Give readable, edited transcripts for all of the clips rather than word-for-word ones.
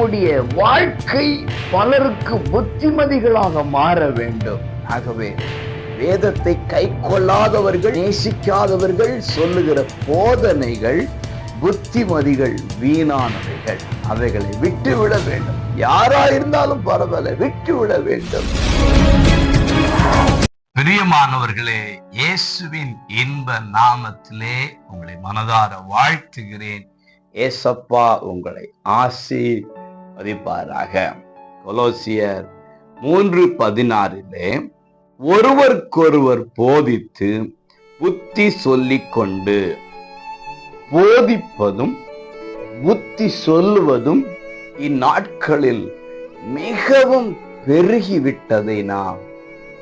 நம்முடைய வாழ்க்கை பலருக்கு புத்திமதிகளாக மாற வேண்டும். ஆகவே வேதத்தை கை கொள்ளாதவர்கள், நேசிக்காதவர்கள் சொல்லுகிற போதனைகள், புத்திமதிகள் வீணானவைகள். அவைகளை விட்டுவிட வேண்டும். யாரா இருந்தாலும் பரவாயில்ல, விட்டுவிட வேண்டும். பிரியமானவர்களே, இயேசுவின் இன்ப நாமத்திலே உங்களை மனதார வாழ்த்துகிறேன். ஏசப்பா உங்களை ஆசீர்வதிப்பாராக. கொலோசியர் 3:16 ஒருவருக்கொருவர் போதித்து புத்தி சொல்லிக் கொண்டு, போதிப்பதும் புத்தி சொல்லுவதும் இந்நாட்களில் மிகவும் பெருகிவிட்டதை நாம்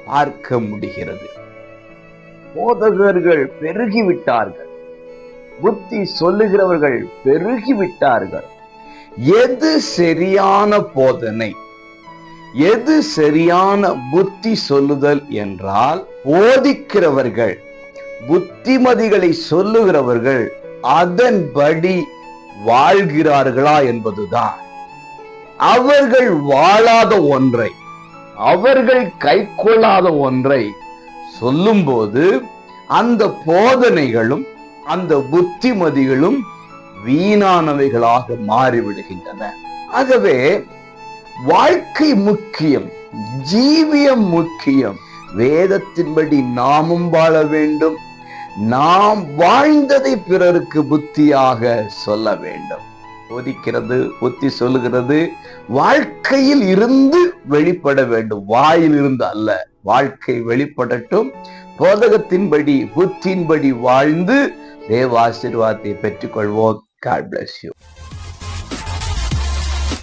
பார்க்க முடிகிறது. போதகர்கள் பெருகிவிட்டார்கள், புத்தி சொல்லுகிறவர்கள் பெருகிவிட்டார்கள். எது சரியான போதனை, எது சரியான புத்தி சொல்லுதல் என்றால், போதிக்கிறவர்கள், புத்திமதிகளை சொல்லுகிறவர்கள் அதன்படி வாழ்கிறார்களா என்பதுதான். அவர்கள் வாழாத ஒன்றை, அவர்கள் கை கொள்ளாத ஒன்றை சொல்லும்போது அந்த போதனைகளும் அந்த புத்திமதிகளும் வீணானவைகளாக மாறிவிடுகின்றன. ஆகவே வாழ்க்கை முக்கியம், ஜீவியம் முக்கியம். வேதத்தின்படி நாமும் வாழ வேண்டும். நாம் வாழ்ந்ததை பிறருக்கு புத்தியாக சொல்ல வேண்டும். போதிக்கிறது, புத்தி சொல்லுகிறது வாழ்க்கையில் இருந்து வெளிப்பட வேண்டும், வாயில் இருந்து அல்ல. வாழ்க்கை வெளிப்படட்டும். போதகத்தின்படி, புத்தியின்படி வாழ்ந்து தேவ ஆசீர்வாதத்தை பெற்றுக்கொள்வோம். God bless you.